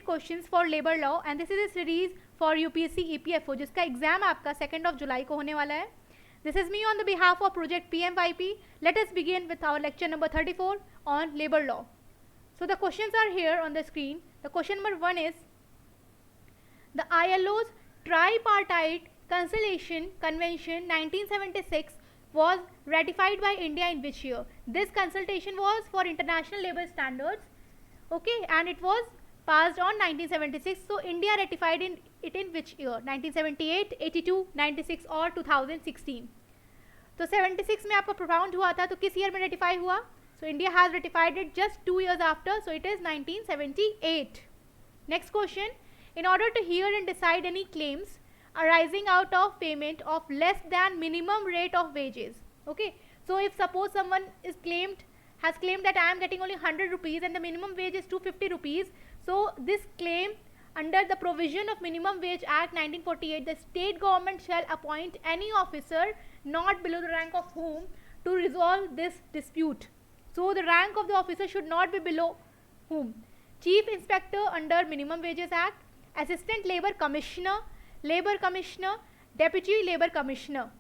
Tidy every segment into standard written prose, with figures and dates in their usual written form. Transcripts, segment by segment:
Questions for labour law and this is a series for UPSC EPFO जिसका exam आपका 2 जुलाई को होने वाला है. This is me on the behalf of Project PMYP. Let us begin with our lecture number 34 on labor law. So the questions are here on the screen. The question number 1 is, the ILO's Tripartite Conciliation Convention 1976 was ratified by India in which year? This consultation was for international labor standards, okay, and it was passed on 1976. So India ratified it in which year? 1978, 82, 96 और 2016. तो 76 में आपका प्रोपाउंड हुआ था, तो किस year में ratify हुआ? So India has ratified it just 2 years after, so it is 1978. Next question, in order to hear and decide any claims arising out of payment of less than minimum rate of wages. Okay, so if suppose someone has claimed that I am getting only 100 rupees and the minimum wage is 250 rupees, so this claim under the provision of Minimum Wage Act 1948, the state government shall appoint any officer not below the rank of whom to resolve this dispute. So the rank of the officer should not be below whom? Chief Inspector under Minimum Wages Act, Assistant Labour Commissioner, Labour Commissioner, Deputy Labour Commissioner.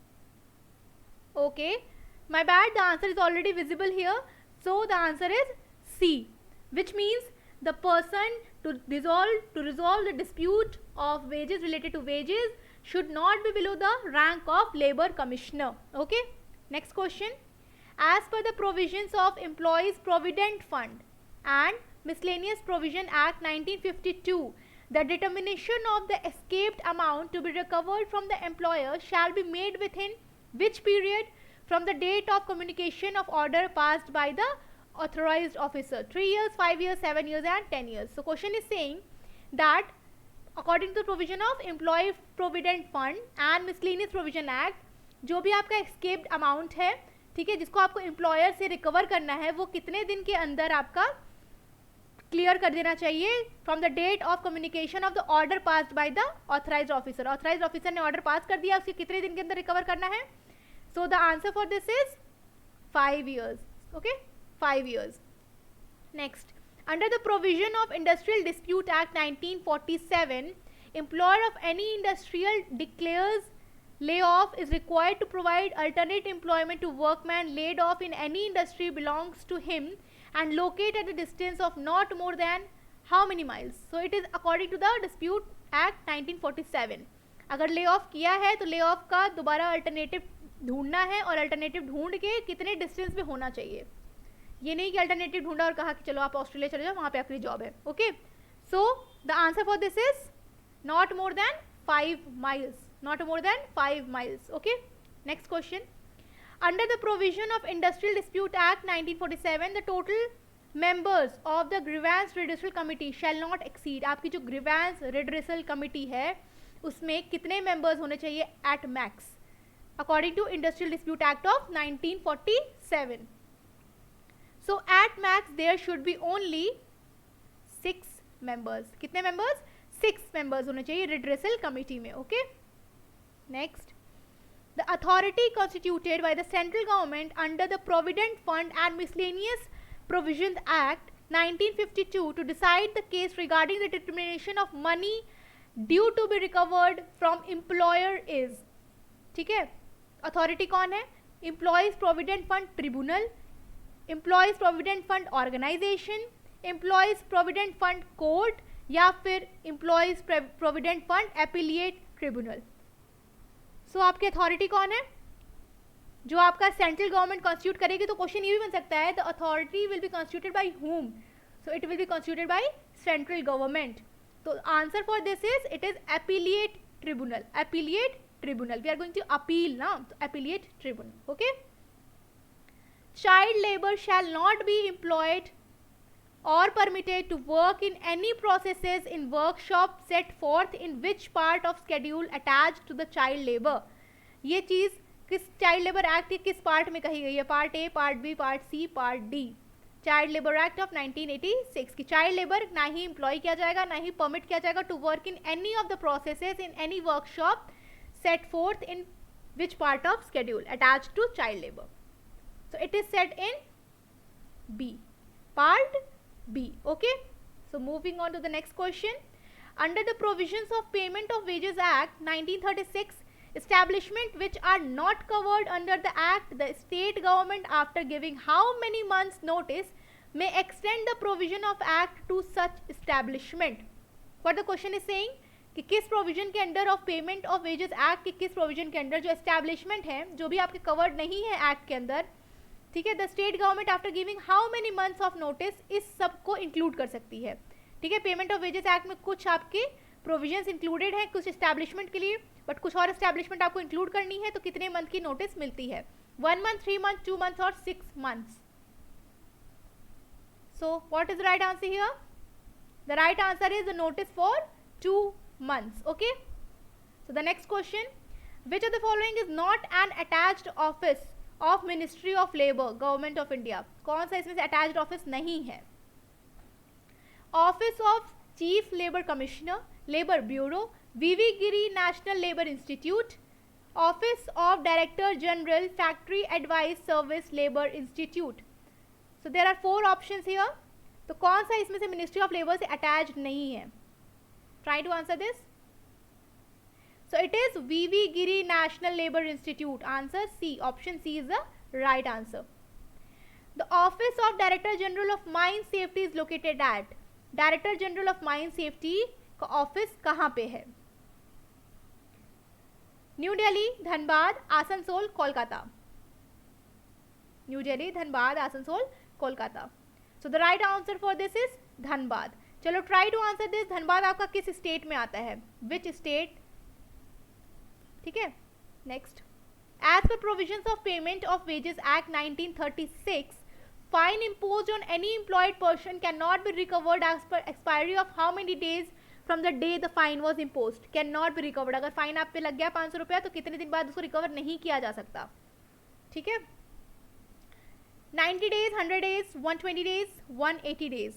Okay, my bad, the answer is already visible here. So the answer is C, which means the person to resolve the dispute of wages related to wages should not be below the rank of Labour Commissioner. Okay, next question. As per the provisions of Employees Provident Fund and Miscellaneous Provision Act 1952, the determination of the escaped amount to be recovered from the employer shall be made within which period from the date of communication of order passed by the authorized officer? 3 years, 5 years, 7 years and 10 years. So question is saying that according to the provision of Employee Provident Fund and Miscellaneous Provision Act, जो भी आपका escaped amount है, ठीक है, जिसको आपको employer से recover करना है, वो कितने दिन के अंदर आपका क्लियर कर देना चाहिए? From the date of communication of the order passed by the authorised officer. Authorised officer ने ऑर्डर पास कर दिया, उसके कितने दिन के अंदर रिकवर करना है? सो the answer for this is 5 years. Okay, 5 years. Next, under the provision of Industrial Dispute Act 1947, employer of any industrial declares layoff is required to provide alternate employment to workman laid off in any industry belongs to him and located at a distance of not more than how many miles? So it is according to the Dispute Act 1947. अगर lay off किया है तो lay off का दोबारा alternative ढूंढना है और alternative ढूंढ के कितने डिस्टेंस पे होना चाहिए. ये नहीं कि अल्टरनेटिव ढूंढा और कहा कि चलो आप ऑस्ट्रेलिया चले जाओ, वहाँ पे आपकी जॉब है. Okay, so the answer for this is not more than 5 miles. Not more than 5 miles. Okay, next question. Under the provision of Industrial Dispute Act 1947, the total members of the Grievance Redressal Committee shall not exceed. आपकी जो Grievance Redressal Committee है उसमें कितने members होने चाहिए at max according to Industrial Dispute Act of 1947? So at max there should be only 6 members. कितने members? 6 members होने चाहिए Redressal Committee में. Okay. Next, the authority constituted by the central government under the Provident Fund and Miscellaneous Provisions Act 1952 to decide the case regarding the determination of money due to be recovered from employer is, ठीक है, authority कौन है? Employees Provident Fund Tribunal, Employees Provident Fund Organization, Employees Provident Fund Court या फिर Employees Provident Fund Appellate Tribunal. सो आपकी authority कौन है? जो आपका सेंट्रल गवर्नमेंट कॉन्स्टिट्यूट करेगी. तो क्वेश्चन ये भी बन सकता है, the authority will be constituted by whom? So it will be constituted by central government. तो answer for this is it is appellate tribunal. Appellate tribunal, we are going to appeal ना, तो appellate tribunal. Okay, child labour shall not be employed or permitted to work in any processes in workshop set forth in which part of schedule attached to the child labor. ये चीज़ किस child labour act के किस part में कही गई है? Part A, part B, part C, part D. Child labour act of 1986 की child labour ना ही एम्प्लॉय किया जाएगा, ना ही परमिट किया जाएगा to work in any of the processes in any workshop set forth in which part of schedule attached to child labor. So it is set in B, part B. Okay, So moving on to the next question. Under the provisions of Payment of Wages Act 1936, establishment which are not covered under the act, the state government after giving how many months notice may extend the provision of act to such establishment. What the question is saying कि किस provision के under of payment of wages act के किस provision के under जो establishment है जो भी आपके कवर्ड नहीं है एक्ट के अंदर, ठीक है, the state government after giving how many months of notice इस सब को इंक्लूड कर सकती है. ठीक है, पेमेंट ऑफ वेजेस एक्ट में कुछ आपके प्रोविजंस इंक्लूडेड हैं कुछ एस्टैब्लिशमेंट के लिए, बट कुछ और एस्टैब्लिशमेंट आपको इंक्लूड करनी है, तो कितने मंथ की नोटिस मिलती है? 1 month, 3 months, 2 months और 6 months. So what is the right answer here? The right answer is the notice for 2 months. Okay. So the next question, which of the following is not an attached office of Ministry of Labour, Government of India? कौन सा इसमें से attached office नहीं है? Office of Chief Labour Commissioner, Labour Bureau, VV Giri National Labour Institute, Office of Director General, Factory Advice Service Labour Institute. So there are 4 options here. तो कौन सा इसमें से मिनिस्ट्री ऑफ लेबर से attached नहीं है? Try to answer this. So it is VV Giri National Labour Institute. Answer C. Option C is the right answer. The Office of Director General of Mine Safety is located at. Director General of Mine Safety का office कहाँ पे है? New Delhi, Dhanbad, Asansol, Kolkata. New Delhi, Dhanbad, Asansol, Kolkata. So the right answer for this is Dhanbad. चलो try to answer this. Dhanbad आपका किस state में आता है? Which state? ठीक है. Next. As per provisions of Payment of Wages Act 1936, fine imposed on any employed person cannot be recovered as per expiry of how many days from the day the fine was imposed. Cannot be recovered. अगर fine आप पे लग गया 500 रुपया तो कितने दिन बाद उसको रिकवर नहीं किया जा सकता. ठीक है. 90 days, 100 days, 120 days, 180 days.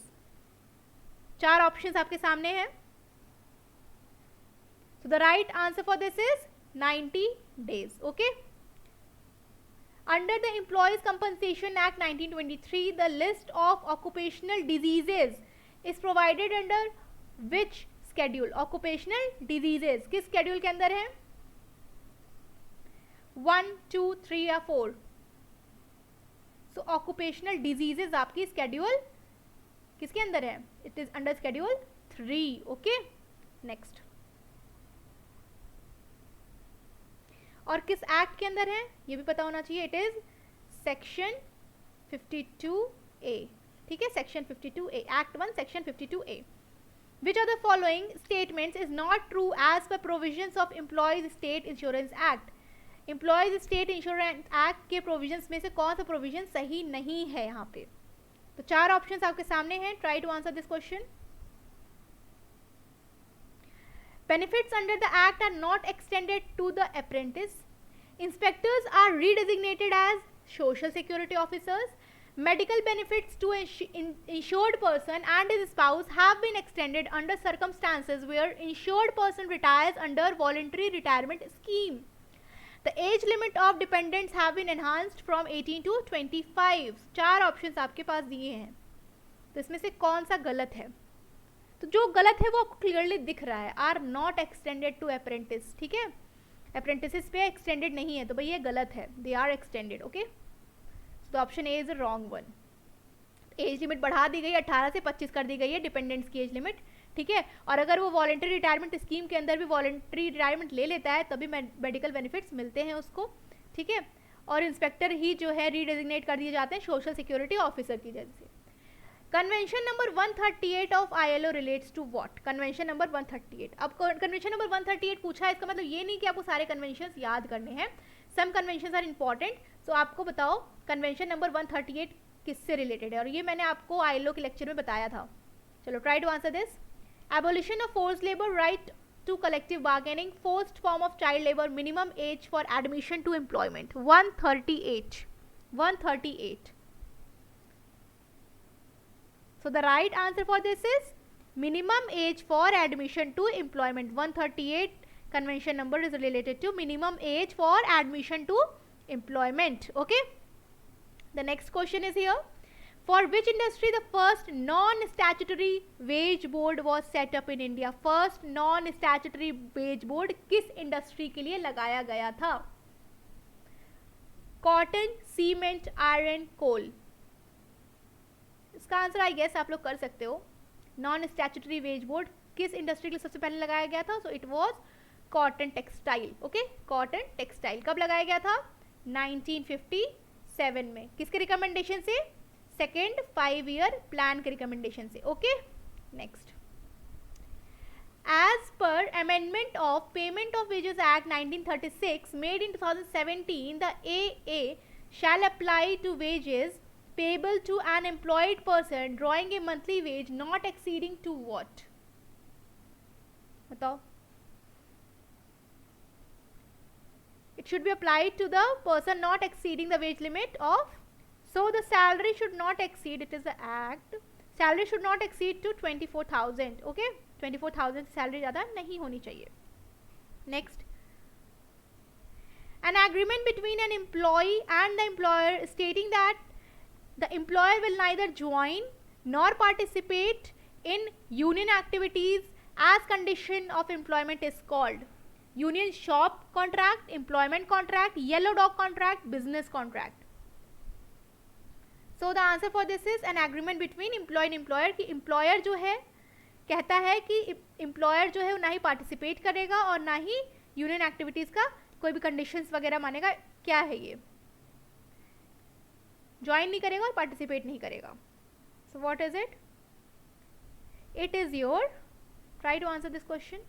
4 options आपके सामने हैं. So the right answer for this is 90 days. Okay. Under the Employees Compensation Act 1923, the list of occupational diseases is provided under which schedule? Occupational diseases किस schedule के अंदर है? 1, 2, 3 या 4? So occupational diseases आपकी schedule किसके अंदर है? It is under schedule 3. Okay. Next. और किस एक्ट के अंदर है ये भी पता होना चाहिए. It is section 52A. ठीक है, section 52A, act 1 section 52A. Which of the following statements is not true as per provisions of employees state insurance act? Employees state insurance act के प्रोविजंस में से कौन सा प्रोविजन सही नहीं है यहाँ पे? तो 4 ऑप्शंस आपके सामने हैं. Try to answer this question. Benefits under the act are not extended to the apprentice. Inspectors are redesignated as social security officers. Medical benefits to insured person and his spouse have been extended under circumstances where insured person retires under voluntary retirement scheme. The age limit of dependents have been enhanced from 18 to 25. 4 options आपके पास दिए हैं. तो इसमें से कौन सा गलत है? तो जो गलत है वो आपको क्लियरली दिख रहा है. Are not extended to apprentice. ठीक है, अप्रेंटिस पे एक्सटेंडेड नहीं है तो भाई ये गलत है. They are extended. ओके, तो option A is a wrong one. Age limit बढ़ा दी गई, 18 से 25 कर दी गई है डिपेंडेंट्स की एज लिमिट. ठीक है, और अगर वो वॉलंटरी रिटायरमेंट स्कीम के अंदर भी वॉलंटरी रिटायरमेंट ले लेता है तभी मेडिकल बेनिफिट्स मिलते हैं उसको. ठीक है, और इंस्पेक्टर ही जो है रीडेजिग्नेट कर दिए जाते हैं सोशल सिक्योरिटी ऑफिसर की जगह से. Convention number 138 of ILO relates to what? Convention number 138. अब कन्वेंशन नंबर 138 पूछा है, इसका मतलब ये नहीं कि आपको सारे कन्वेंशंस याद करने हैं. सम कन्वेंशंस आर इंपॉर्टेंट. सो आपको बताओ कन्वेंशन नंबर 138 किससे रिलेटेड है, और ये मैंने आपको ILO के लेक्चर में बताया था. चलो try to answer this. Abolition of force labour, right to collective bargaining, forced form of child labour, minimum age for admission to employment. 138. 138. So the right answer for this is minimum age for admission to employment. 138 convention number is related to minimum age for admission to employment. Okay. The next question is here. For which industry the first non-statutory wage board was set up in India? First non-statutory wage board किस industry के लिए लगाया गया था? Cotton, cement, iron, कोल. इसका answer I guess आप लोग कर सकते हो. नॉन स्टैट्यूटरी वेज बोर्ड किस इंडस्ट्री के लिए सबसे पहले लगाया गया था? So it was cotton textile. Okay, cotton textile कब लगाया गया था? 1957 में. किसके रिकमेंडेशन से? सेकेंड 5-year प्लान के रिकमेंडेशन से. Okay, next. As per Amendment of Payment of Wages Act 1936 made in 2017, the AA shall apply to wages payable to an employed person drawing a monthly wage not exceeding to what? बताओ. It should be applied to the person not exceeding the wage limit of. So the salary should not exceed. It is the act. Salary should not exceed to 24,000. Okay, 24,000 salary ज़्यादा नहीं होनी चाहिए. Next. An agreement between an employee and the employer stating that the employer will neither join nor participate in union activities as condition of employment is called union shop contract, employment contract, yellow dog contract, business contract. So the answer for this is an agreement between employee and employer. कि employer जो है कहता है कि employer जो है वो ना ही पार्टिसिपेट करेगा और ना ही यूनियन एक्टिविटीज़ का कोई भी कंडीशंस वगैरह मानेगा. क्या है ये? ज्वाइन नहीं करेगा और पार्टिसिपेट नहीं करेगा. So what is it? It is your. Try to answer this question.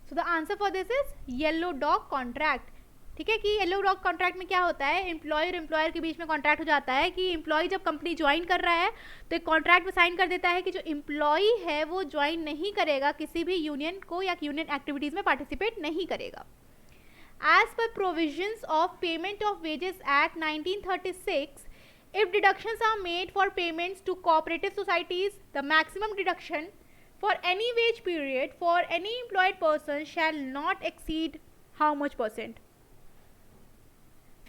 So the answer for this is yellow dog contract. ठीक है, कि येलो डॉग कॉन्ट्रैक्ट में क्या होता है? एम्प्लॉयर एम्प्लॉयर के बीच में कॉन्ट्रैक्ट हो जाता है कि एम्प्लॉय जब कंपनी ज्वाइन कर रहा है तो एक कॉन्ट्रैक्ट में साइन कर देता है कि जो एम्प्लॉय है वो ज्वाइन नहीं करेगा किसी भी यूनियन को या यूनियन एक्टिविटीज़ में पार्टिसिपेट नहीं करेगा. As per provisions of payment of wages act 1936, if deductions are made for payments to cooperative societies, the maximum deduction for any wage period for any employed person shall not exceed how much percent?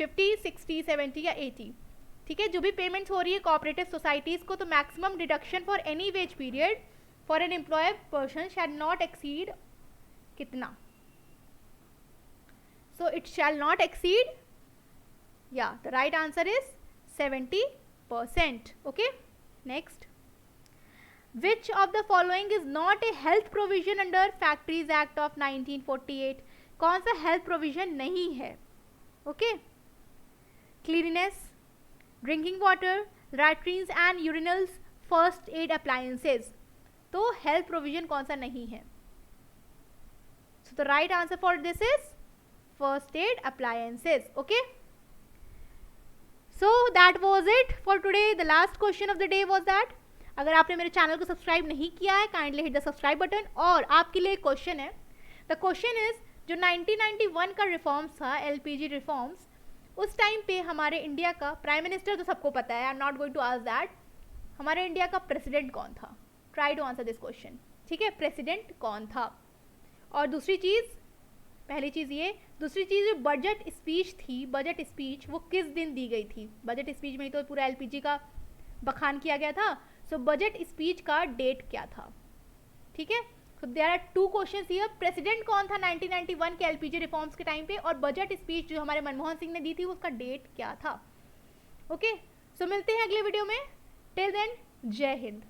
50, 60, 70 या 80. ठीक है, जो भी payments हो रही है cooperative societies को तो maximum deduction for any wage period for an employ person shall not exceed कितना? So it shall not exceed, या the right answer is 70%. Okay, next. Which of the following is not a health provision under factories act of 1948? कौन सा health provision नहीं है? Okay, cleanliness, drinking water, latrines and urinals, first aid appliances. तो health provision कौन सा नहीं है? So the right answer for this is first aid appliances. Okay, so that was it for today. The last question of the day was that अगर आपने मेरे channel को subscribe नहीं किया है, kindly hit the subscribe button. और आपके लिए क्वेश्चन है. द क्वेश्चन इज जो 1991 का रिफॉर्म्स था, LPG रिफॉर्म्स, उस टाइम पे हमारे इंडिया का प्राइम मिनिस्टर तो सबको पता है, I am not going to ask that. हमारे इंडिया का प्रेसिडेंट कौन था? Try to answer this question. ठीक है, प्रेसिडेंट कौन था? और दूसरी चीज़, पहली चीज़ ये, दूसरी चीज़ जो बजट स्पीच थी, बजट स्पीच वो किस दिन दी गई थी? बजट स्पीच में तो पूरा LPG का बखान किया गया था. सो बजट स्पीच का डेट क्या था? ठीक है, तो there are 2 question here. President कौन था 1991 के LPG रिफॉर्म्स के टाइम पे, और बजट स्पीच जो हमारे मनमोहन सिंह ने दी थी उसका डेट क्या था? ओके, सो मिलते हैं अगले वीडियो में. टिल देन, जय हिंद.